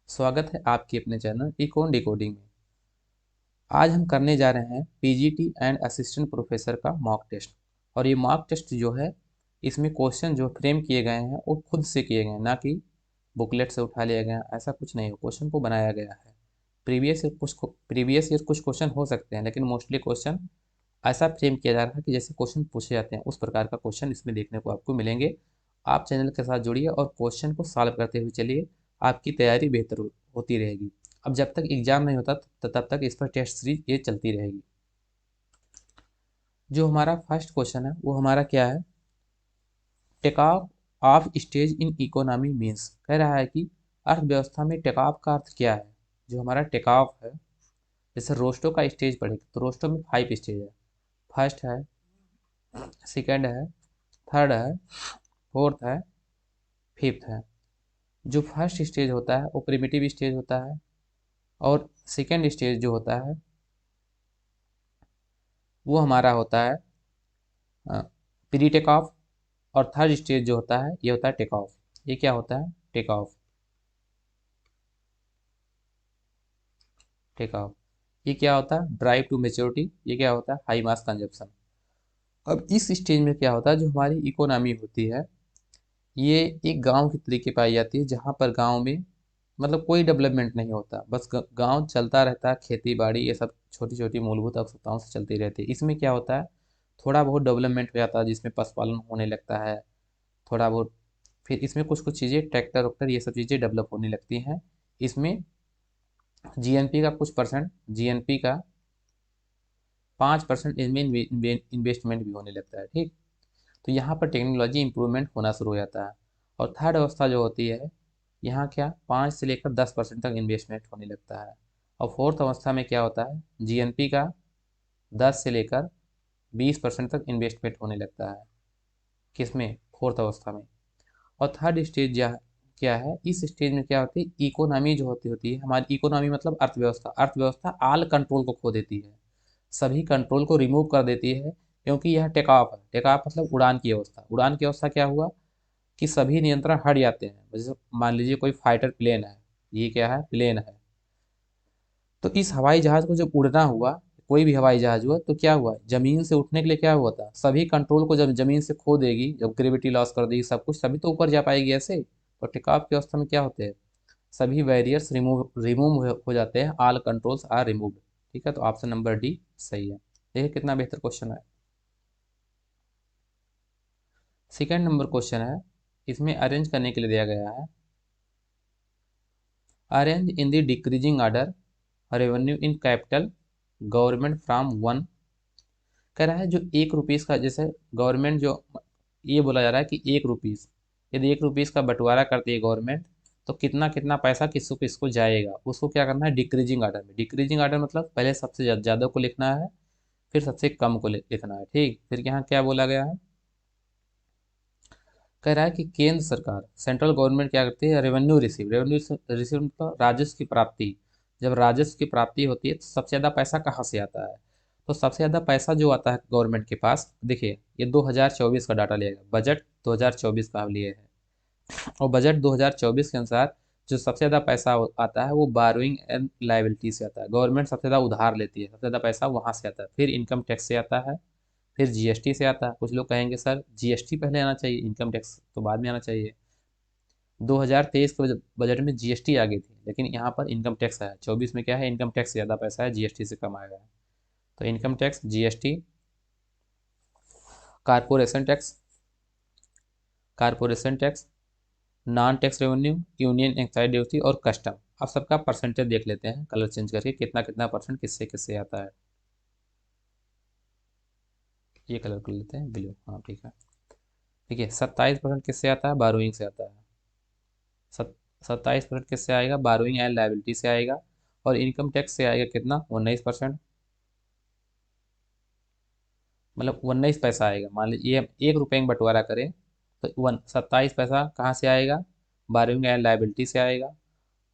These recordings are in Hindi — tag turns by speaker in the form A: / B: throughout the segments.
A: स्वागत है आपके अपने चैनल इकोन डिकोडिंग में। आज हम करने जा रहे हैं पीजीटी एंड असिस्टेंट प्रोफेसर का मॉक टेस्ट। और ये मॉक टेस्ट जो है, इसमें क्वेश्चन जो फ्रेम किए गए हैं वो खुद से किए गए हैं, ना कि बुकलेट से उठा लिया गया। ऐसा कुछ नहीं हो, क्वेश्चन को बनाया गया है। प्रीवियस ईयर कुछ क्वेश्चन हो सकते हैं, लेकिन मोस्टली क्वेश्चन ऐसा फ्रेम किया जा रहा है कि जैसे क्वेश्चन पूछे जाते हैं उस प्रकार का क्वेश्चन इसमें देखने को आपको मिलेंगे। आप चैनल के साथ जुड़िए और क्वेश्चन को सॉल्व करते हुए चलिए, आपकी तैयारी बेहतर होती रहेगी। अब जब तक एग्जाम नहीं होता तब तक इस पर टेस्ट सीरीज ये चलती रहेगी। जो हमारा फर्स्ट क्वेश्चन है वो हमारा क्या है, takeoff of stage in economy means. कह रहा है कि अर्थव्यवस्था में टेकऑफ का अर्थ क्या है। जो हमारा टेकऑफ है, जैसे रोस्टो का स्टेज पढ़ेगा तो रोस्टो में 5 स्टेज है। फर्स्ट है, सेकंड है, थर्ड है, फोर्थ है, फिफ्थ है। जो फर्स्ट स्टेज होता है वो प्रिमिटिव स्टेज होता है, और सेकंड स्टेज जो होता है वो हमारा होता है प्री टेक ऑफ, और थर्ड स्टेज जो होता है ये होता है टेक ऑफ। ये क्या होता है, टेक ऑफ। टेक ऑफ ये क्या होता है, ड्राइव टू मेच्योरिटी। ये क्या होता है, हाई मास कंजप्शन। अब इस स्टेज में क्या होता है, जो हमारी इकोनॉमी होती है ये एक गांव की तरीके पाई जाती है, जहाँ पर गांव में मतलब कोई डेवलपमेंट नहीं होता, बस गांव चलता रहता है, खेती बाड़ी ये सब छोटी छोटी मूलभूत आवश्यकताओं से चलती रहती है। इसमें क्या होता है, थोड़ा बहुत डेवलपमेंट हो जाता है, जिसमें पशुपालन होने लगता है थोड़ा बहुत। फिर इसमें कुछ कुछ चीज़ें ट्रैक्टर वैक्टर ये सब चीज़ें डेवलप होने लगती हैं। इसमें जीएनपी का कुछ परसेंट, जीएनपी का 5% इसमें इन्वेस्टमेंट भी होने लगता है। ठीक, तो यहाँ पर टेक्नोलॉजी इंप्रूवमेंट होना शुरू हो जाता है। और थर्ड अवस्था जो होती है, यहाँ क्या 5 से लेकर 10% तक इन्वेस्टमेंट होने लगता है। और फोर्थ अवस्था में क्या होता है, जीएनपी का 10 से लेकर 20% तक इन्वेस्टमेंट होने लगता है। किसमें, फोर्थ अवस्था में। और थर्ड स्टेज क्या है, इस स्टेज में क्या होती है, इकोनॉमी जो होती है हमारी, इकोनॉमी मतलब अर्थव्यवस्था। अर्थव्यवस्था आल कंट्रोल को खो देती है, सभी कंट्रोल को रिमूव कर देती है, क्योंकि यह टेक ऑफ है। टेक ऑफ मतलब उड़ान की अवस्था। उड़ान की अवस्था क्या हुआ कि सभी नियंत्रण हट जाते हैं। जैसे मान लीजिए कोई फाइटर प्लेन है, ये क्या है, प्लेन है। तो इस हवाई जहाज को जब उड़ना हुआ, कोई भी हवाई जहाज हुआ, तो क्या हुआ, जमीन से उठने के लिए क्या हुआ था, सभी कंट्रोल को जब जमीन से खो देगी, जब ग्रेविटी लॉस कर देगी सब कुछ, तभी तो ऊपर जा पाएगी ऐसे। तो टेकऑफ की अवस्था में क्या होते हैं, सभी बैरियर्स रिमूव रिमूव हो जाते हैं, ऑल कंट्रोल्स आर रिमूव्ड। ठीक है, तो ऑप्शन नंबर डी सही है। देखिए कितना बेहतर क्वेश्चन है। सेकंड नंबर क्वेश्चन है, इसमें अरेंज करने के लिए दिया गया है, arrange in the decreasing order revenue in capital government from one. कह रहा है जो 1 रुपीज़ का, जैसे गवर्नमेंट जो, ये बोला जा रहा है कि 1 रुपीज़, यदि 1 रुपीज़ का बंटवारा करती है गवर्नमेंट, तो कितना कितना पैसा किसको किसको जाएगा, उसको क्या करना है, डिक्रीजिंग ऑर्डर में। डिक्रीजिंग ऑर्डर मतलब पहले सबसे ज़्यादा को लिखना है, फिर सबसे कम को लिखना है। ठीक, फिर यहाँ क्या बोला गया है, कह रहा है कि केंद्र सरकार, सेंट्रल गवर्नमेंट क्या करती है, रेवेन्यू रिसीव मतलब राजस्व की प्राप्ति। जब राजस्व की प्राप्ति होती है तो सबसे ज़्यादा पैसा कहाँ से आता है, तो सबसे ज़्यादा पैसा जो आता है गवर्नमेंट के पास, देखिए ये 2024 का डाटा लिया गया, बजट 2024 का लिए है। और बजट 2024 के अनुसार जो सबसे ज़्यादा पैसा आता है वो बारोइंग एंड लाइबिलिटी से आता है। गवर्नमेंट सबसे ज़्यादा उधार लेती है, सबसे ज़्यादा पैसा वहाँ से आता है। फिर इनकम टैक्स से आता है, फिर जीएसटी से आता है। कुछ लोग कहेंगे सर जीएसटी पहले आना चाहिए, इनकम टैक्स तो बाद में आना चाहिए। 2023 के बजट में जीएसटी आ गई थी, लेकिन यहाँ पर इनकम टैक्स आया। 24 में क्या है, इनकम टैक्स से ज़्यादा पैसा है, जीएसटी से कम आएगा। तो income tax, GST, corporation tax, corporation tax, non tax revenue, union excise duty और कस्टम। अब सबका परसेंटेज देख लेते हैं कलर चेंज करके, कितना कितना परसेंट किससे किससे आता है। ये कलर कर लेते हैं ब्लू, हाँ ठीक है। देखिए 27% किससे आता है, बारोइंग से आता है। 27% किससे आएगा, बारोइंग एंड लाइबिलिटी से आएगा। और इनकम टैक्स से आएगा कितना, 19%। मतलब 19 पैसा आएगा। मान लीजिए हम 1 रुपये में बंटवारा करें तो 27 पैसा कहाँ से आएगा, बारोइंग एंड लाइबिलिटी से आएगा।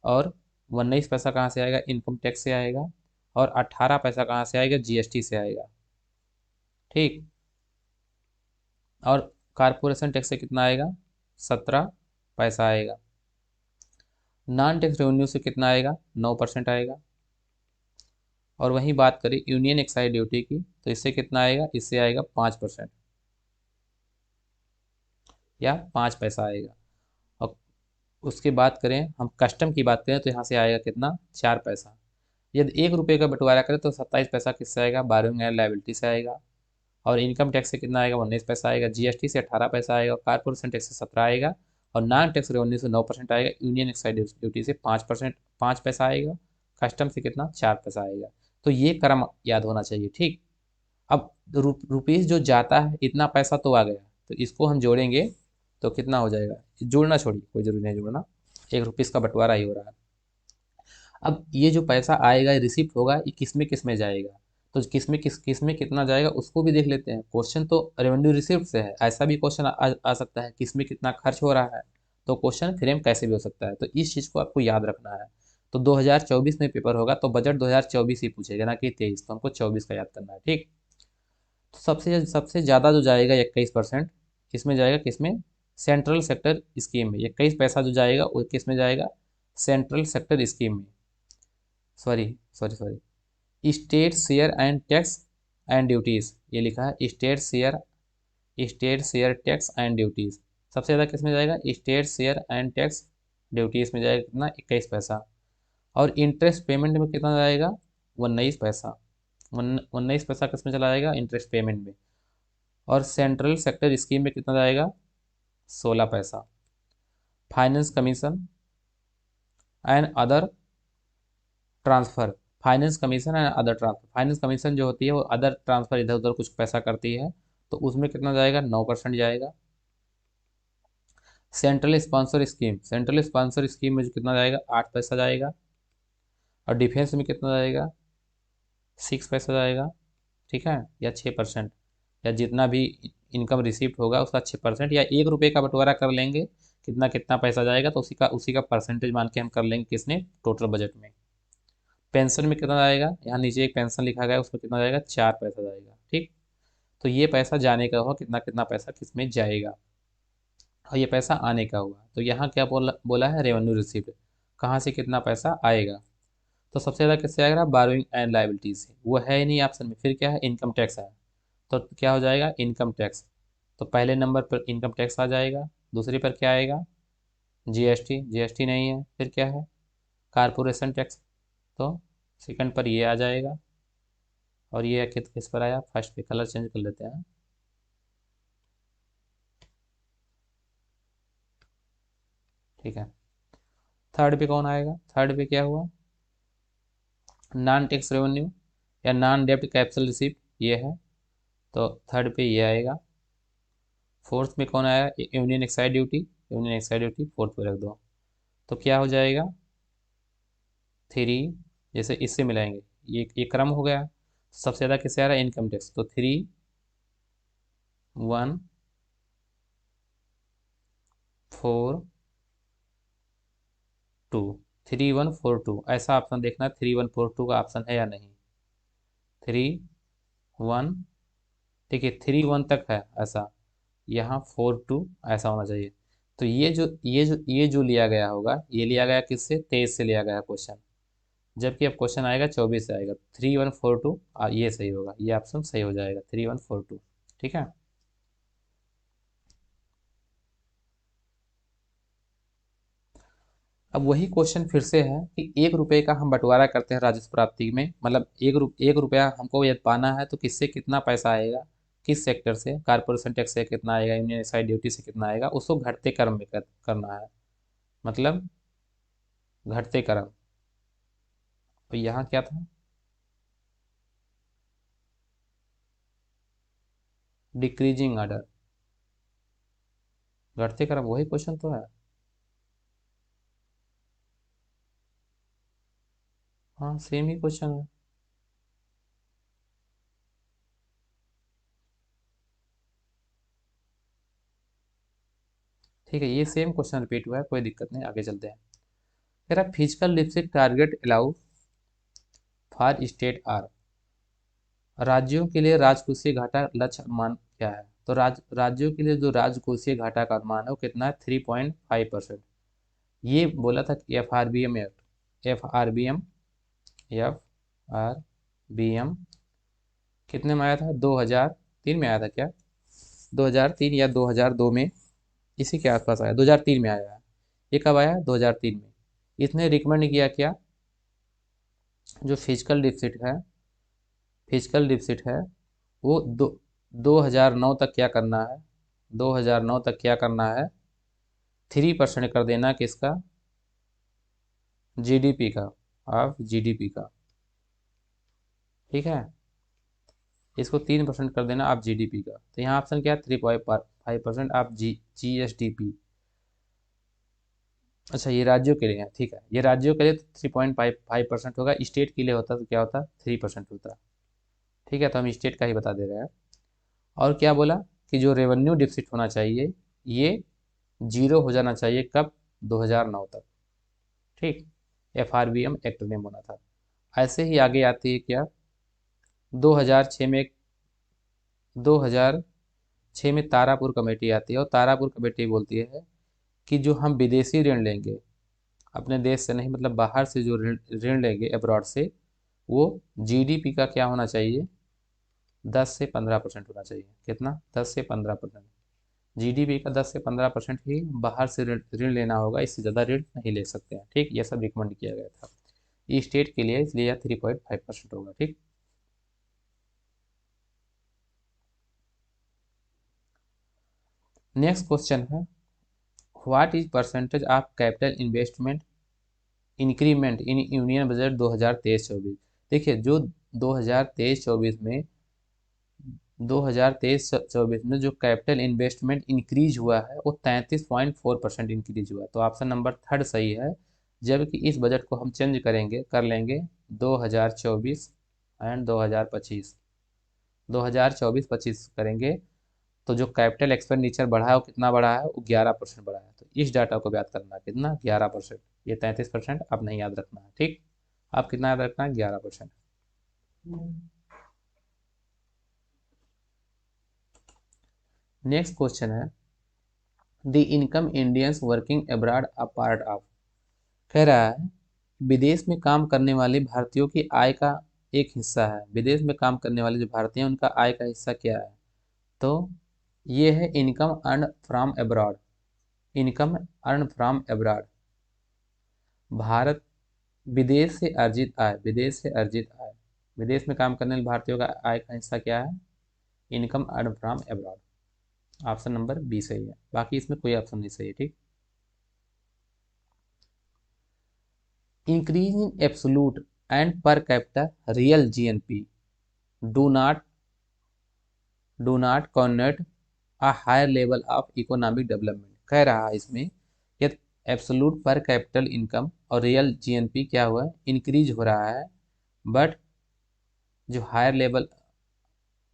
A: और 19 पैसा कहाँ से आएगा, इनकम टैक्स से आएगा। और 18 पैसा कहाँ से आएगा, जीएसटी से आएगा। ठीक, और कारपोरेशन टैक्स से कितना आएगा, 17 पैसा आएगा। नॉन टैक्स रेवेन्यू से कितना आएगा, 9% आएगा। और वहीं बात करें यूनियन एक्साइज ड्यूटी की, तो इससे कितना आएगा, इससे आएगा 5% या 5 पैसा आएगा। और उसके बात करें हम कस्टम की बात करें तो यहाँ से आएगा कितना, 4 पैसा। यदि 1 रुपये का बंटवारा करें तो 27 पैसा किससे आएगा, बारोइंग एंड लायबिलिटी से आएगा। और इनकम टैक्स से कितना आएगा, 19 पैसा आएगा। जीएसटी से 18 पैसा आएगा। कारपोरेशन टैक्स से 17 आएगा। और नॉन टैक्स रेवेन्यू से 9% आएगा। यूनियन एक्साइज ड्यूटी से 5%, 5 पैसा आएगा। कस्टम से कितना, 4 पैसा आएगा। तो ये क्रम याद होना चाहिए, ठीक। अब रुपीस जो जाता है इतना पैसा तो आ गया, तो इसको हम जोड़ेंगे तो कितना हो जाएगा, जोड़ना छोड़िए, कोई जरूरी नहीं जोड़ना, 1 रुपीस का बंटवारा ही हो रहा है। अब ये जो पैसा आएगा, रिसिप्ट होगा, ये किस में जाएगा, तो किस में कितना जाएगा उसको भी देख लेते हैं। क्वेश्चन तो रेवेन्यू रिसिप्ट से है, ऐसा भी क्वेश्चन आ सकता है किस में कितना खर्च हो रहा है, तो क्वेश्चन फ्रेम कैसे भी हो सकता है, तो इस चीज़ को आपको याद रखना है। तो 2024 में पेपर होगा तो बजट 2024 ही पूछेगा, ना कि 23, तो हमको 24 का याद करना है, ठीक। तो सबसे सबसे ज़्यादा जो जाएगा 21%, इसमें जाएगा किसमें, सेंट्रल सेक्टर स्कीम में। 21 पैसा जो जाएगा वो किस में जाएगा, सेंट्रल सेक्टर स्कीम में। Sorry sorry sorry, state share and tax and duties, ये लिखा है state share tax and duties. सबसे ज़्यादा किस में जाएगा, state share and tax duties में जाएगा कितना, 21 पैसा। और इंटरेस्ट पेमेंट में कितना जाएगा, 19 पैसा। 19 पैसा किस में चला जाएगा, इंटरेस्ट पेमेंट में। और सेंट्रल सेक्टर स्कीम में कितना जाएगा, 16 पैसा। Finance commission and other transfer, finance commission and other transfer, finance commission जो होती है वो अदर ट्रांसफ़र इधर उधर कुछ पैसा करती है, तो उसमें कितना जाएगा, 9% जाएगा। सेंट्रल स्पॉन्सर स्कीम में जो कितना जाएगा, 8 पैसा जाएगा। और डिफेंस में कितना जाएगा, 6 पैसा जाएगा, ठीक है, या 6%, या जितना भी इनकम रिसीप्ट होगा उसका 6%, या 1 रुपये का बंटवारा कर लेंगे, कितना कितना पैसा जाएगा तो उसी का परसेंटेज मान के हम कर लेंगे किसने, टोटल बजट में। पेंशन में कितना जाएगा, यहाँ नीचे एक पेंशन लिखा गया है, उसमें कितना जाएगा, 4 पैसा जाएगा, ठीक। तो ये पैसा जाने का हुआ, कितना कितना पैसा किस में जाएगा। और ये पैसा आने का हुआ, तो यहाँ क्या बोला है, रेवेन्यू रिसीव्ड, कहाँ से कितना पैसा आएगा। तो सबसे ज़्यादा किससे आएगा, बारोइंग एंड लायबिलिटी से, वो है ही नहीं ऑप्शन में, फिर क्या है, इनकम टैक्स है। तो क्या हो जाएगा, इनकम टैक्स। तो पहले नंबर पर इनकम टैक्स आ जाएगा। दूसरे पर क्या आएगा, जीएसटी, जीएसटी नहीं है, फिर क्या है, कारपोरेशन टैक्स। तो सेकंड पर ये आ जाएगा। और ये किस पर आया, फर्स्ट पे। कलर चेंज कर लेते हैं, ठीक है। थर्ड पे कौन आएगा, थर्ड पे क्या हुआ, नॉन टैक्स रेवेन्यू या नॉन डेब्ट कैपिटल रिसीप्ट, ये है, तो थर्ड पे ये आएगा। फोर्थ में कौन आया, union excise duty, union excise duty fourth पे रख दो। तो क्या हो जाएगा, 3, जैसे इससे मिलाएंगे, ये क्रम हो गया। सबसे ज़्यादा किससे आ रहा है, इनकम टैक्स, तो 3 1 4 2, 3 1 4 2, ऐसा ऑप्शन देखना, 3 1 4 2 का ऑप्शन है या नहीं। 3 1, ठीक है, 3 1 तक है ऐसा, यहाँ 4 2 ऐसा होना चाहिए। तो ये जो लिया गया होगा, ये लिया गया किससे, 23 से लिया गया क्वेश्चन, जबकि अब क्वेश्चन आएगा 24 से आएगा। 3 1 4 2, ये सही होगा, ये ऑप्शन सही हो जाएगा, 3 1 4 2, ठीक है। अब वही क्वेश्चन फिर से है कि 1 रुपये का हम बंटवारा करते हैं राजस्व प्राप्ति में, मतलब 1 रुपया हमको यदि पाना है तो किससे कितना पैसा आएगा, किस सेक्टर से, कारपोरेशन टैक्स से कितना आएगा, यूनियन एक्साइज ड्यूटी से कितना आएगा, उसको घटते क्रम में करना है, मतलब घटते क्रम। तो यहाँ क्या था, डिक्रीजिंग ऑर्डर, घटते क्रम, वही क्वेश्चन तो है। हाँ, सेम ही क्वेश्चन है। ठीक है, ये सेम क्वेश्चन रिपीट हुआ है, कोई दिक्कत नहीं, आगे चलते हैं। कह रहा physical deficit target allow for state are, राज्यों के लिए राजकोषीय घाटा लक्ष्य अनुमान क्या है। तो राज्यों के लिए जो राजकोषीय घाटा का अनुमान है वो कितना है, 3.5%। ये बोला था कि FRBM एक्ट, FRBM कितने में आया था? 2003 में आया था क्या? 2003 या 2002 में, इसी के आसपास आया, 2003 में आया है। ये कब आया? 2003 में। इसने रिकमेंड किया क्या? जो फिजिकल डिफिसिट है वो 2009 तक क्या करना है? 2009 तक क्या करना है? 3% कर देना किसका? GDP का, ऑफ GDP का। ठीक है, इसको 3% कर देना आप GDP का। तो यहाँ ऑप्शन क्या है? 3.5% आप GSDP। अच्छा, ये राज्यों के लिए है, ठीक है, ये राज्यों के लिए 3.5% होगा, स्टेट के लिए होता तो क्या होता? 3% होता। ठीक है, तो हम स्टेट का ही बता दे रहे हैं। और क्या बोला कि जो रेवेन्यू डिफिसिट होना चाहिए ये जीरो हो जाना चाहिए, कब? 2009 तक। ठीक, FRBM एक्ट ने बोला था। ऐसे ही आगे आती है क्या? 2006 में 2006 में तारापुर कमेटी आती है, और तारापुर कमेटी बोलती है कि जो हम विदेशी ऋण लेंगे, अपने देश से नहीं मतलब बाहर से जो ऋण ऋण लेंगे अब्रॉड से, वो GDP का क्या होना चाहिए? 10 से 15% होना चाहिए। कितना? 10 से 15%। GDP का 10 से 15% ही बाहर से ऋण ऋण लेना होगा, इससे ज़्यादा ऋण नहीं ले सकते हैं। ठीक, ये सब रिकमेंड किया गया था ये स्टेट के लिए, इसलिए यह 3.5% होगा। ठीक, नेक्स्ट क्वेश्चन है, what is percentage of capital investment increment in union budget 2023-24? देखिए, जो 2023-24 में 2023-24 में जो कैपिटल इन्वेस्टमेंट इंक्रीज हुआ है वो 33.4% इंक्रीज हुआ है। तो ऑप्शन नंबर थर्ड सही है। जबकि इस बजट को हम चेंज कर लेंगे 2024 एंड 2025, 2024-25 करेंगे, तो जो कैपिटल एक्सपेंडिचर बढ़ा है वो कितना बढ़ा है? वो 11% बढ़ा है। तो इस डाटा को याद करना, कितना? 11%। ये 33% अब नहीं याद रखना है। ठीक, आप कितना याद रखना है? 11%। नेक्स्ट क्वेश्चन है, the income Indians working abroad a part of. कह रहा है विदेश में काम करने वाले भारतीयों की आय का एक हिस्सा है। विदेश में काम करने वाले जो भारतीय हैं उनका आय का हिस्सा क्या है? तो ये है income earn from abroad. Income earn from abroad, Bharat, विदेश से अर्जित आय, विदेश से अर्जित आय, विदेश में काम करने वाले भारतीयों का आय का हिस्सा क्या है? Income earn from abroad. Option number B सही है, बाकी इसमें कोई ऑप्शन नहीं सही है। ठीक, increase in absolute and per capita real GNP do not do not connote a higher level of economic development। कह रहा है इसमें कि एब्सोलूट पर कैपिटल इनकम और रियल GNP क्या हुआ है? इंक्रीज हो रहा है, बट जो हायर लेवल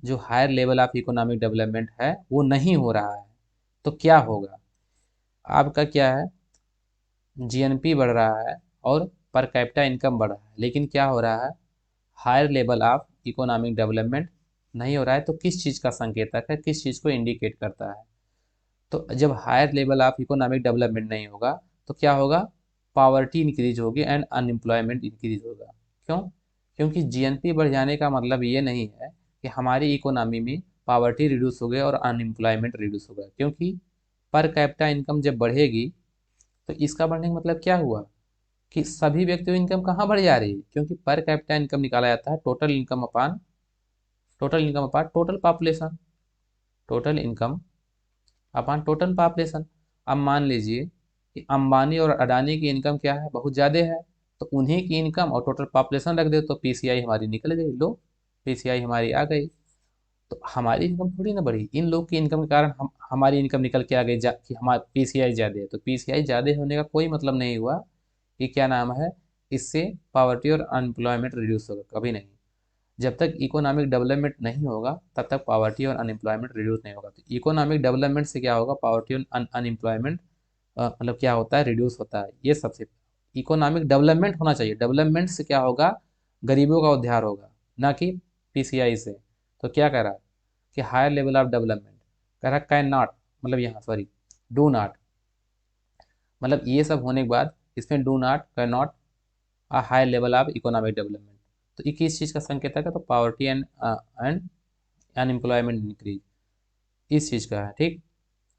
A: जो higher level of economic development है वो नहीं हो रहा है। तो क्या होगा? आपका क्या है? GNP बढ़ रहा है और पर कैपिटा इनकम बढ़ रहा है, लेकिन क्या हो रहा है? Higher level of economic development नहीं हो रहा है। तो किस चीज़ का संकेतक है? किस चीज़ को इंडिकेट करता है? तो जब higher level of economic development नहीं होगा तो क्या होगा? पावर्टी इंक्रीज होगी एंड अनएम्प्लॉयमेंट इंक्रीज होगा। क्यों? क्योंकि GNP बढ़ जाने का मतलब ये नहीं है कि हमारी इकोनॉमी में पावर्टी रिड्यूस हो गई और अनएम्प्लॉयमेंट रिड्यूस हो गया, क्योंकि पर कैपिटा इनकम जब बढ़ेगी तो इसका बढ़ने का मतलब क्या हुआ? कि सभी व्यक्तियों की इनकम कहाँ बढ़ जा रही है? क्योंकि पर कैपिटा इनकम निकाला जाता है टोटल इनकम अपान टोटल पॉपुलेशन, टोटल इनकम अपान टोटल पॉपुलेशन। अब मान लीजिए कि अंबानी और अडानी की इनकम क्या है? बहुत ज़्यादा है, तो उन्हीं की इनकम और टोटल पॉपुलेशन रख दे तो PCI हमारी निकल गई। लो, PCI हमारी आ गई। तो हमारी इनकम थोड़ी ना बढ़ी, इन लोग की इनकम के कारण हमारी इनकम निकल के आ गई कि हमारा PCI ज़्यादा है। तो PCI ज़्यादा होने का कोई मतलब नहीं हुआ कि क्या नाम है, इससे पावर्टी और अनएम्प्लॉयमेंट रिड्यूस होगा, कभी नहीं। जब तक इकोनॉमिक डेवलपमेंट नहीं होगा तब तक पावर्टी और अनएम्प्लॉयमेंट रिड्यूस नहीं होगा। तो इकोनॉमिक डेवलपमेंट से क्या होगा? पावर्टी और अनएम्प्लॉयमेंट मतलब क्या होता है? रिड्यूस होता है। ये सबसे इकोनॉमिक डेवलपमेंट होना चाहिए। डेवलपमेंट से क्या होगा? गरीबों का उद्धार होगा, ना कि PCI से। तो क्या कह रहा है कि हायर लेवल ऑफ डेवलपमेंट, कह रहा है कैन नॉट, मतलब यहाँ सॉरी, डू नॉट मतलब ये सब होने के बाद इसमें do not can not a high level of economic development. तो ये किस चीज़ का संकेतक है? तो पॉवर्टी एंड अनएम्प्लॉयमेंट इंक्रीज, इस चीज़ का है। ठीक,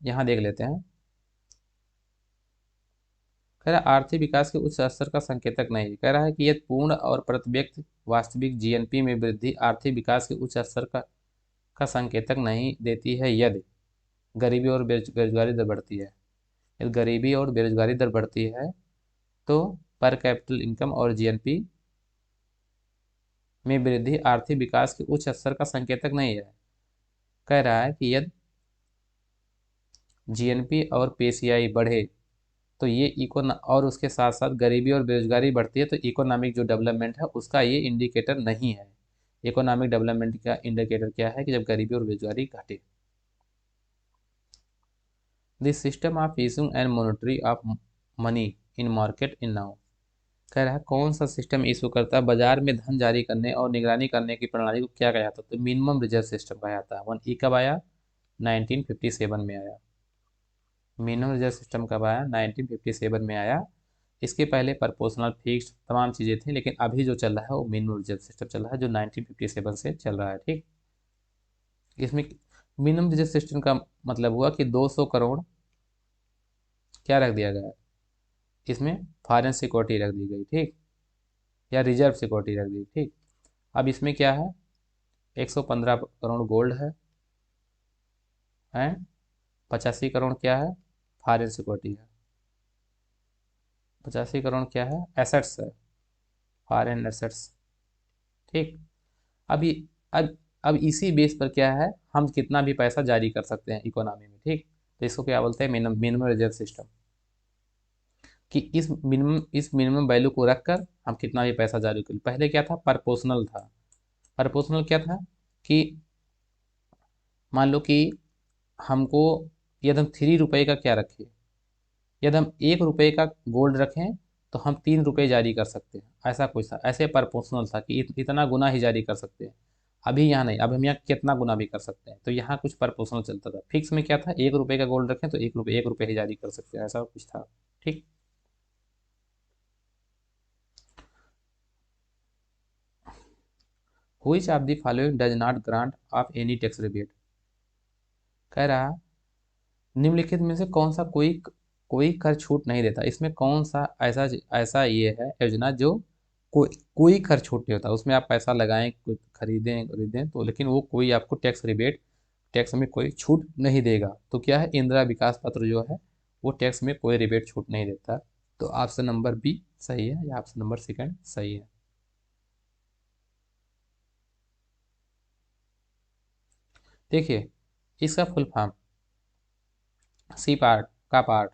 A: यहाँ देख लेते हैं। कह रहा है आर्थिक विकास के उच्च स्तर का संकेतक नहीं है। कह रहा है कि यह पूर्ण और प्रति व्यक्ति वास्तविक जीएनपी में वृद्धि आर्थिक विकास के उच्च स्तर का संकेतक नहीं देती है यदि गरीबी और बेरोजगारी दर बढ़ती है। यदि गरीबी और बेरोजगारी दर बढ़ती है तो पर कैपिटल इनकम और जीएनपी में वृद्धि आर्थिक विकास के उच्च स्तर का संकेतक नहीं है। कह रहा है कि यदि जीएनपी और पीसीआई बढ़े तो ये और उसके साथ साथ गरीबी और बेरोजगारी बढ़ती है तो इकोनॉमिक जो डेवलपमेंट है उसका ये इंडिकेटर नहीं है। इकोनॉमिक डेवलपमेंट का इंडिकेटर क्या है? कि जब गरीबी और बेरोजगारी घटे। This system of issuing and monetary of money in market in now. कह रहा है कौन सा सिस्टम इशू करता है बाजार में धन जारी करने और निगरानी करने की प्रणाली को क्या कहा जाता है? तो मिनिमम रिजर्व सिस्टम कहा जाता है। 1 ई कब आया? 1957 में आया। मिनिमम रिजर्व सिस्टम कब आया? 1957 में आया। इसके पहले प्रोपोर्शनल फिक्स्ड तमाम चीज़ें थी, लेकिन अभी जो चल रहा है वो मिनिमम रिजर्व सिस्टम चल रहा है जो 1957 से चल रहा है। ठीक, इसमें मिनिमम रिजर्व सिस्टम का मतलब हुआ कि 200 करोड़ क्या रख दिया गया है इसमें? फॉरेन सिक्योरिटी रख दी गई। ठीक, या रिजर्व सिक्योरिटी रख दी। ठीक, अब इसमें क्या है? 115 करोड़ गोल्ड है एंड 85 करोड़ क्या है? फॉरेन सिक्योरिटी है। 85 करोड़ क्या है? एसेट्स है, फॉरेन एसेट्स। ठीक, अभी अब अब इसी बेस पर क्या है, हम कितना भी पैसा जारी कर सकते हैं इकोनॉमी में। ठीक, तो इसको क्या बोलते हैं? Minimum reserve system. कि इस मिनिमम वैल्यू को रखकर हम कितना भी पैसा जारी कर। पहले क्या था? प्रपोर्शनल था। प्रपोर्शनल क्या था? कि मान लो कि हमको यदि हम 3 रुपये का क्या रखें, यदि हम 1 रुपये का गोल्ड रखें तो हम 3 रुपये जारी कर सकते हैं। ऐसा कुछ था, ऐसे प्रपोर्शनल था कि इतना गुना ही जारी कर सकते हैं। अभी यहाँ नहीं, अब हम यहाँ कितना गुना भी कर सकते हैं। तो यहाँ कुछ प्रपोर्शनल चलता था। फिक्स में क्या था? 1 रुपये का गोल्ड रखें तो 1 रुपये ही जारी कर सकते हैं, ऐसा कुछ था। ठीक, which of the following does not grant of any tax rebate. कह रहा निम्नलिखित में से कौन सा कोई कोई कर छूट नहीं देता। इसमें कौन सा ऐसा ऐसा ये है योजना जो कोई कर छूट नहीं होता? उसमें आप पैसा लगाएं, कुछ खरीदें खरीदें तो, लेकिन वो कोई आपको टैक्स रिबेट, टैक्स में कोई छूट नहीं देगा। तो क्या है? इंदिरा विकास पत्र जो है वो टैक्स में कोई रिबेट छूट नहीं देता। तो ऑप्शन नंबर बी सही है, या ऑप्शन नंबर सेकंड सही है। देखिए, इसका फुल फॉर्म सी पार्ट का पार्ट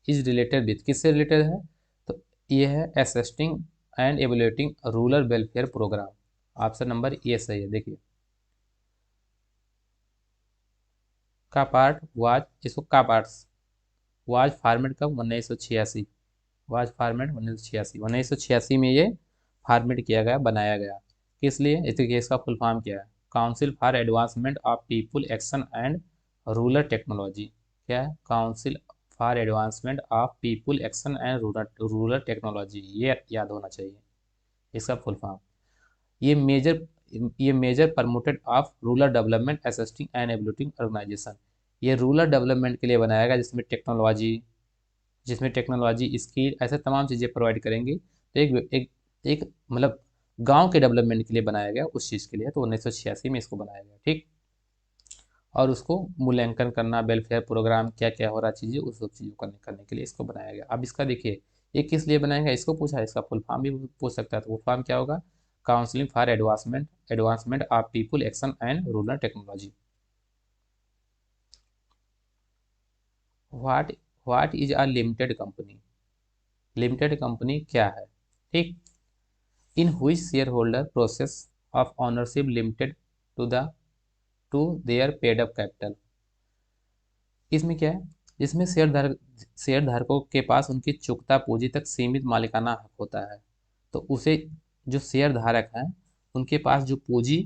A: इज रिलेटेड विथ, किससे रिलेटेड है? तो ये है assisting and evaluating rural welfare programme. Option number A सही है। देखिए, का पार्ट वाज, इसको का पार्ट्स वाज फार्मेड कब? 1986। वाज फार्मेड 1986, 1986 में ये फार्मेड किया गया, बनाया गया। किस लिए? इसका फुल फॉर्म क्या है? Council for advancement of people action and rural technology. क्या है? Council for advancement of people action and rural technology, ये याद होना चाहिए इसका फुल फॉर्म। ये मेजर ये major promoted of rural development assisting and evaluating organisation. ये रूरल डेवलपमेंट के लिए बनाया गया, जिसमें टेक्नोलॉजी स्किल ऐसे तमाम चीज़ें प्रोवाइड करेंगी। तो एक एक मतलब गांव के डेवलपमेंट के लिए बनाया गया, उस चीज़ के लिए। तो 1986 में इसको बनाया गया। ठीक, और उसको मूल्यांकन करना, वेलफेयर प्रोग्राम क्या क्या हो रहा चीज़ें, उस सब चीज़ों करने के लिए इसको बनाया गया। अब इसका देखिए, ये किस लिए बनाया गया इसको पूछा है, इसका फुल फॉर्म भी पूछ सकता है। तो वो फॉर्म क्या होगा? Counselling for advancement of people action and rural technology. What what is a limited company? Limited company क्या है? ठीक, in which shareholder process of ownership limited to the to their paid up capital. इसमें क्या है? इसमें शेयर धारकों के पास उनकी चुकता पूंजी तक सीमित मालिकाना हक होता है। तो उसे जो शेयर धारक हैं उनके पास जो पूंजी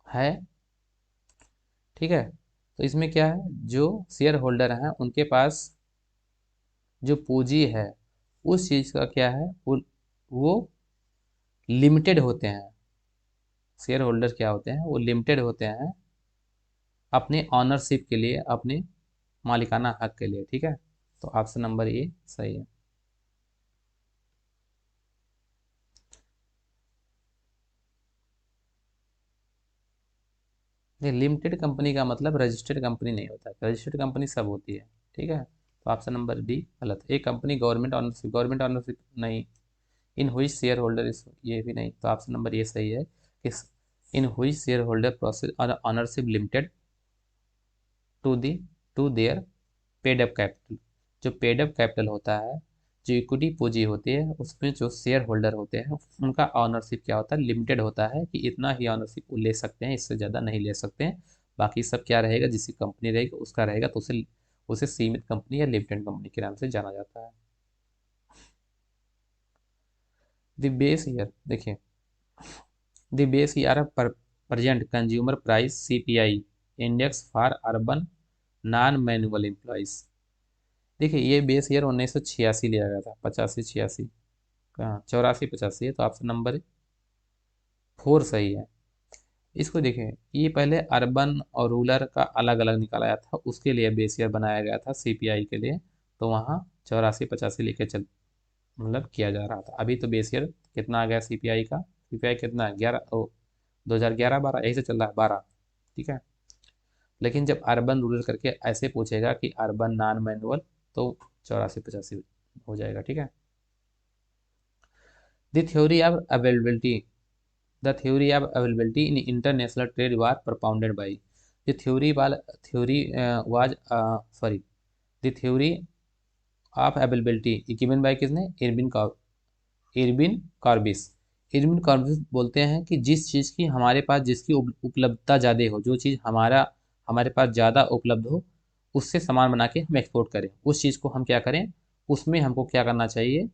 A: है, ठीक है, तो इसमें क्या है? जो शेयर होल्डर हैं उनके पास जो पूंजी है उस चीज़ का क्या है, वो लिमिटेड होते हैं। शेयर होल्डर क्या होते हैं, वो लिमिटेड होते हैं अपने ऑनरशिप के लिए, अपने मालिकाना हक के लिए। ठीक है, तो ऑप्शन नंबर ए सही है। ये लिमिटेड कंपनी का मतलब रजिस्टर्ड कंपनी नहीं होता है, रजिस्टर्ड कंपनी सब होती है। ठीक है, तो ऑप्शन नंबर डी गलत। एक कंपनी गवर्नमेंट ऑनरशिप नहीं। इन हुई शेयर होल्डर इस, ये भी नहीं, तो ऑप्शन नंबर ये सही है कि in which shareholder process ownership limited to the to their paid up capital. जो पेड अप कैपिटल होता है, जो इक्विटी पूंजी होती है, उसमें जो शेयर होल्डर होते हैं उनका ऑनरशिप क्या होता है, लिमिटेड होता है कि इतना ही ऑनरशिप वो ले सकते हैं, इससे ज़्यादा नहीं ले सकते हैं। बाकी सब क्या रहेगा, जिसकी कंपनी रहेगी उसका रहेगा, तो उसे उसे सीमित कंपनी या लिमिटेड कंपनी के नाम से जाना जाता है। द बेस ईयर देखिए, the base year of present consumer price CPI index for urban non manual employees. देखिए ये बेस ईयर 1986 लिया गया था, 85 86, कहाँ 84 85 है, तो ऑप्शन नंबर फोर सही है। इसको देखें, ये पहले अर्बन और रूरल का अलग अलग निकाला गया था, उसके लिए बेस ईयर बनाया गया था सीपीआई के लिए, तो वहाँ 84 85 लेके चल मतलब किया जा रहा था। अभी तो बेस ईयर कितना आ गया सीपीआई का, सीपीआई कितना है 11 ओ 2011 12 यही से चल रहा है 12। ठीक है, लेकिन जब अर्बन रूरल करके ऐसे पूछेगा कि अर्बन नॉन मैनुअल, तो 84 85 हो जाएगा। ठीक है, the theory of availability The theory of availability in international trade was propounded by the theory was sorry the theory of availability given by किसने, इरबिन कॉर्बिस। इरबिन कॉर्बिस बोलते हैं कि जिस चीज़ की हमारे पास जिसकी उपलब्धता ज़्यादा हो, जो चीज़ हमारे पास ज़्यादा उपलब्ध हो, उससे सामान बना के हम एक्सपोर्ट करें, उस चीज़ को हम क्या करें, उसमें हमको क्या करना चाहिए,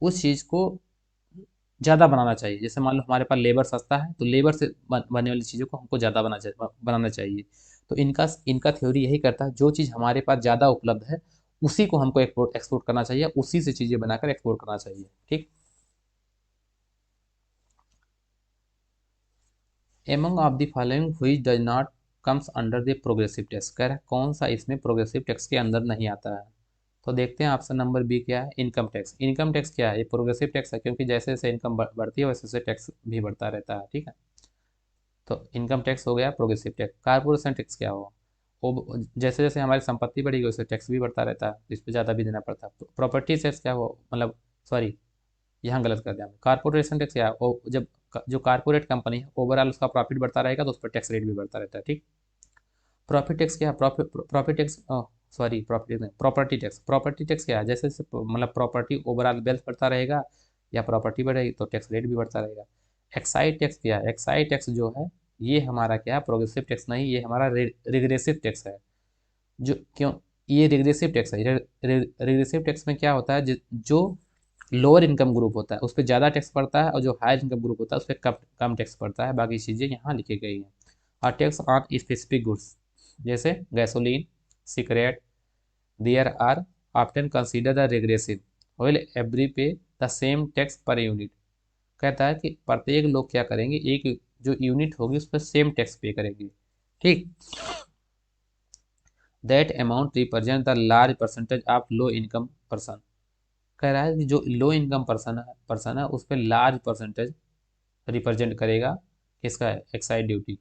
A: उस चीज़ को ज़्यादा बनाना चाहिए। जैसे मान लो हमारे पास लेबर सस्ता है, तो लेबर से बनने वाली चीज़ों को हमको ज़्यादा बनाना चाहिए। तो इनका इनका थ्योरी यही करता है, जो चीज़ हमारे पास ज़्यादा उपलब्ध है उसी को हमको एक्सपोर्ट करना चाहिए, उसी से चीज़ें बनाकर एक्सपोर्ट करना चाहिए। ठीक, among of the following which does not comes under the progressive tax, कह रहा है कौन सा इसमें प्रोग्रेसिव टैक्स के अंदर नहीं आता है। तो देखते हैं ऑप्शन नंबर बी क्या है, इनकम टैक्स। इनकम टैक्स क्या है, ये प्रोग्रेसिव टैक्स है, क्योंकि जैसे जैसे इनकम बढ़ती है वैसे वैसे टैक्स भी बढ़ता रहता है। ठीक है, तो इनकम टैक्स हो गया प्रोग्रेसिव टैक्स। कारपोरेशन टैक्स क्या हो, वो जैसे जैसे हमारी संपत्ति बढ़ेगी वैसे टैक्स भी बढ़ता रहता है, इस पर ज़्यादा भी देना पड़ता है। प्रॉपर्टी टैक्स क्या हो, मतलब सॉरी यहाँ गलत कर दिया, कारपोरेशन टैक्स क्या है, जब जो कारपोरेट कंपनी है ओवरऑल उसका प्रॉफिट बढ़ता रहेगा तो उस पर टैक्स रेट भी बढ़ता रहता है। ठीक, प्रॉफिट टैक्स क्या है, प्रॉफिट टैक्स सॉरी प्रॉफिट नहीं, प्रॉपर्टी टैक्स क्या है, जैसे जैसे मतलब प्रॉपर्टी ओवरऑल वेल्थ बढ़ता रहेगा या प्रॉपर्टी बढ़ेगी तो टैक्स रेट भी बढ़ता रहेगा। एक्साइज टैक्स क्या है, एक्साइज टैक्स जो है ये हमारा क्या है, प्रोग्रेसिव टैक्स नहीं, ये हमारा रिग्रेसिव टैक्स है। जो क्यों, ये रिग्रेसिव टैक्स है। रिग्रेसिव टैक्स में क्या होता है, जो लोअर इनकम ग्रुप होता है उस पर ज़्यादा टैक्स पड़ता है, और जो हायर इनकम ग्रुप होता है उस पर कम कम टैक्स पड़ता है। बाकी चीज़ें यहाँ लिखी गई हैं। और टैक्स ऑन स्पेसिफिक गुड्स जैसे gasoline, cigarette, there are often consider the regressive while every pay the same tax per unit. कहता है कि प्रत्येक लोग क्या करेंगे, एक जो यूनिट होगी उस पर सेम टैक्स पे करेंगे। ठीक, that amount represent the large percentage of low income person. कह रहा है कि जो लो इनकम पर्सन है उस पर लार्ज परसेंटेज रिप्रेजेंट करेगा किसका, excise duty.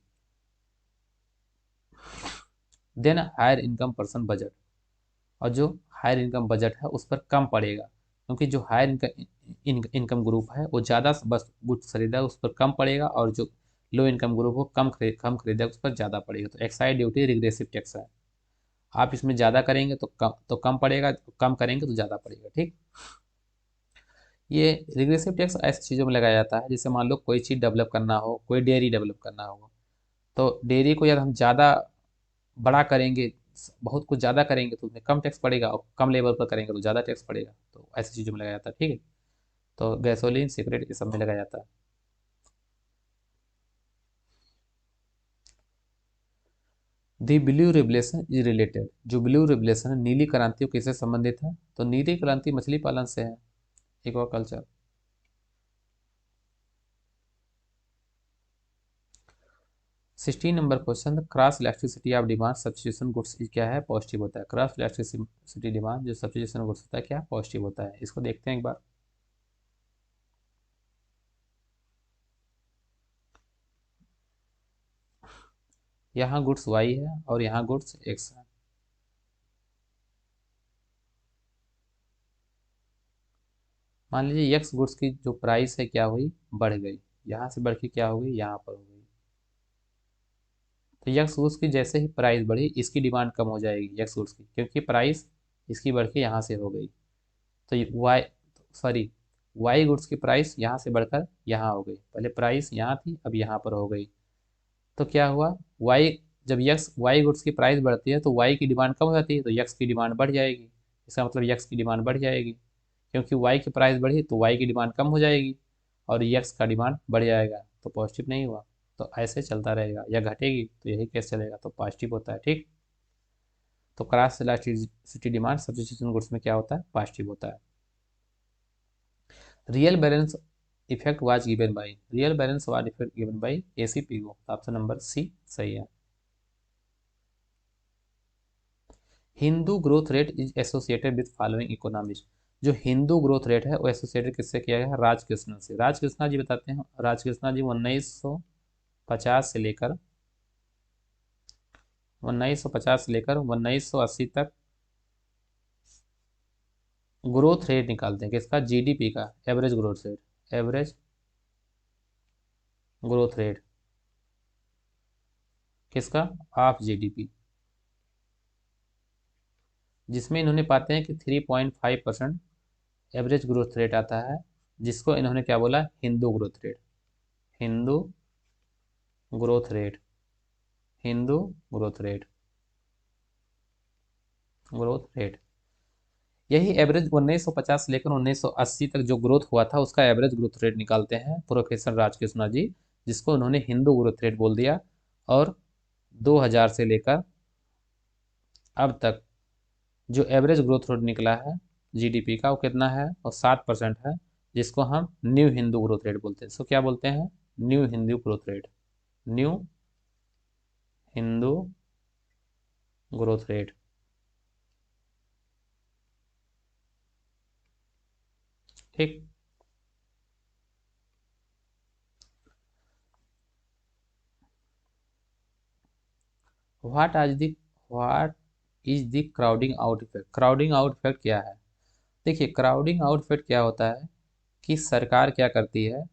A: Then higher income person budget, और जो हायर इनकम बजट है उस पर कम पड़ेगा, क्योंकि जो हायर इनकम ग्रुप है वो ज़्यादा बस गुड्स खरीदा उस पर कम पड़ेगा, और जो लो इनकम ग्रुप वो कम खरीदा उस पर ज़्यादा पड़ेगा। तो एक्साइज ड्यूटी रिग्रेसिव टैक्स है। आप इसमें ज़्यादा करेंगे तो कम पड़ेगा, कम करेंगे तो ज़्यादा पड़ेगा। ठीक, ये रिग्रेसिव टैक्स ऐसी चीज़ों में लगाया जाता है, जैसे मान लो कोई चीज़ डेवलप करना हो, कोई डेयरी डेवलप करना हो, तो डेयरी को यदि हम ज़्यादा बड़ा करेंगे, बहुत कुछ ज़्यादा करेंगे तो उसमें कम टैक्स पड़ेगा, और कम लेवल पर करेंगे तो ज़्यादा टैक्स पड़ेगा। तो ऐसी चीज़ों में लगाया जाता है। ठीक है, तो गैसोलीन सिगरेट ये सब में लगाया जाता है। दी ब्लू रेवलेशन इज रिलेटेड, जो ब्लू रेवलेशन है, नीली क्रांति किससे संबंधित है? तो नीली क्रांति मछली पालन से है, aquaculture. 16 number question, cross elasticity of demand substitution goods क्या है? पॉजिटिव होता है। क्रॉस इलास्टिसिटी डिमांड जो सब्स्टिट्यूशन गुड्स होता है क्या? पॉजिटिव होता है। इसको देखते हैं एक बार। यहाँ गुड्स वाई है और यहाँ गुड्स एक्स है। मान लीजिए एक्स गुड्स की जो प्राइस है क्या हुई? बढ़ गई। यहाँ से बढ़ के क्या हो गई? यहाँ पर हो गई। तो एक्स गुड्स की जैसे ही प्राइस बढ़ी, इसकी डिमांड कम हो जाएगी एक्स गुड्स की, क्योंकि प्राइस इसकी बढ़ के यहाँ से हो गई। तो वाई, सॉरी, वाई गुड्स की प्राइस यहाँ से बढ़कर यहाँ हो गई। पहले प्राइस यहाँ थी, अब यहाँ पर हो गई। तो क्या हुआ? वाई, जब यक्स वाई गुड्स की प्राइस बढ़ती है तो वाई की डिमांड कम हो जाती है, तो यक्स की डिमांड बढ़ जाएगी। इसका मतलब यक्स की डिमांड बढ़ जाएगी, क्योंकि वाई की प्राइस बढ़ी तो वाई की डिमांड कम हो जाएगी और यक्स का डिमांड बढ़ जाएगा। तो पॉजिटिव नहीं हुआ। तो ऐसे चलता रहेगा, या घटेगी तो यही केस चलेगा, तो पॉजिटिव होता है। ठीक। तो cross elasticity demand substitution goods में क्या होता है? पॉजिटिव होता है। Real balance effect was given by, real balance was effect given by A C Pigou. Option number C सही है। Hindu growth rate is associated with following economist, जो हिंदू ग्रोथ रेट है वो एसोसिएटेड किससे किया गया है? राजकृष्णन से। राजकृष्णा जी बताते हैं। राजकृष्णा जी 1950 से लेकर 1980 तक ग्रोथ रेट निकालते हैं किसका? जीडीपी का, average growth rate, average growth rate किसका? ऑफ जीडीपी, जिसमें इन्होंने पाते हैं कि 3.5% एवरेज ग्रोथ रेट आता है, जिसको इन्होंने क्या बोला? Hindu growth rate, Hindu growth rate, Hindu growth rate, growth rate. यही एवरेज 1950 से लेकर 1980 तक जो ग्रोथ हुआ था उसका एवरेज ग्रोथ रेट निकालते हैं प्रोफेसर राजकृष्णा जी, जिसको उन्होंने हिंदू ग्रोथ रेट बोल दिया। और 2000 से लेकर अब तक जो एवरेज ग्रोथ रेट निकला है जीडीपी का वो कितना है? और 7% है, जिसको हम न्यू हिंदू ग्रोथ रेट बोलते हैं। सो क्या बोलते हैं? New Hindu growth rate, new Hindu growth rate. ठीक। What is the crowding out effect? Crowding out effect क्या है? देखिए, क्राउडिंग आउट इफेक्ट क्या होता है कि सरकार क्या करती है?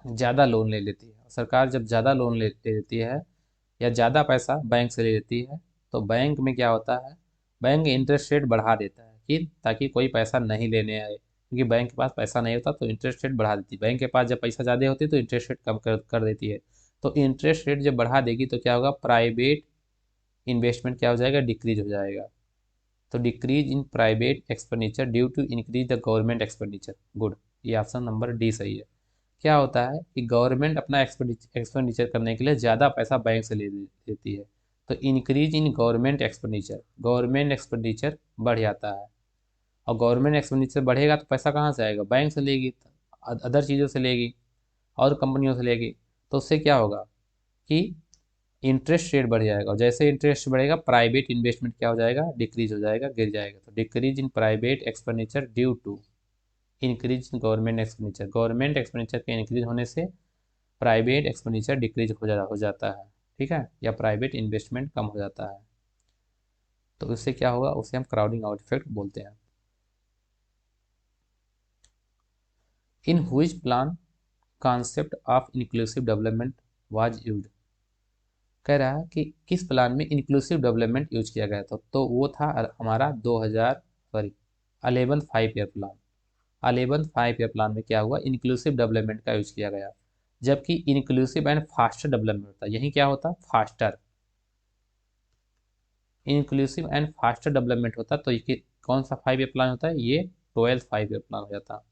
A: ज़्यादा लोन ले लेती है। सरकार जब ज़्यादा लोन ले लेती है या ज़्यादा पैसा बैंक से ले लेती है, तो बैंक में क्या होता है? बैंक इंटरेस्ट रेट बढ़ा देता है कि ताकि कोई पैसा नहीं लेने आए, क्योंकि बैंक के पास पैसा नहीं होता तो इंटरेस्ट रेट बढ़ा देती है। बैंक के पास जब पैसा ज़्यादा होती है तो इंटरेस्ट रेट कम कर देती है। तो इंटरेस्ट रेट जब बढ़ा देगी तो क्या होगा? प्राइवेट इन्वेस्टमेंट क्या हो जाएगा? डिक्रीज हो जाएगा। तो decrease in private expenditure due to increase the government expenditure. Good, ये ऑप्शन नंबर डी सही है। क्या होता है कि गवर्नमेंट अपना एक्सपेंडिचर करने के लिए ज़्यादा पैसा बैंक से ले लेती है, तो इंक्रीज इन गवर्नमेंट एक्सपेंडिचर बढ़ जाता है। और गवर्नमेंट एक्सपेंडिचर बढ़ेगा तो पैसा कहाँ से आएगा? बैंक से लेगी, अदर चीज़ों से लेगी और कंपनियों से लेगी। तो उससे क्या होगा कि इंटरेस्ट रेट बढ़ जाएगा, और जैसे इंटरेस्ट बढ़ेगा प्राइवेट इन्वेस्टमेंट क्या हो जाएगा? डिक्रीज हो जाएगा, गिर जाएगा। तो decrease in private expenditure due to increase in government expenditure, government expenditure के इंक्रीज होने से प्राइवेट एक्सपेंडिचर डिक्रीज हो जाता है। ठीक है, या प्राइवेट इन्वेस्टमेंट कम हो जाता है। तो उससे क्या होगा? उसे हम क्राउडिंग आउट इफेक्ट बोलते हैं। In which plan concept of inclusive development was used? कह रहा है कि किस प्लान में इंक्लूसिव डेवलपमेंट यूज किया गया था? तो वो था हमारा 2000, sorry, 11th 5 year plan. 11th 5 year plan में क्या हुआ? इंक्लूसिव डेवलपमेंट का यूज किया गया। जबकि इंक्लूसिव एंड फास्टर डेवलपमेंट होता है, यही क्या होता? Faster. Inclusive and faster development होता, तो ये कौन सा 5 ईयर प्लान होता है? ये 12th 5 ईयर प्लान हो जाता,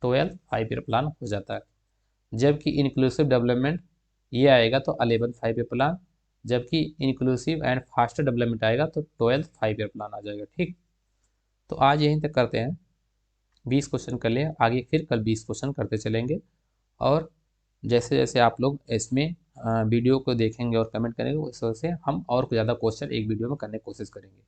A: 12th 5 ईयर प्लान हो जाता है। जबकि इंक्लूसिव डेवलपमेंट ये आएगा तो 11th 5 ईयर प्लान, जबकि इंक्लूसिव एंड फास्टर डेवलपमेंट आएगा तो 12th 5 ईयर प्लान आ जाएगा। ठीक, तो आज यहीं तक करते हैं, 20 क्वेश्चन कर लिए, आगे फिर कल 20 क्वेश्चन करते चलेंगे। और जैसे जैसे आप लोग इसमें वीडियो को देखेंगे और कमेंट करेंगे, उस वजह से हम और ज़्यादा क्वेश्चन एक वीडियो में करने की कोशिश करेंगे।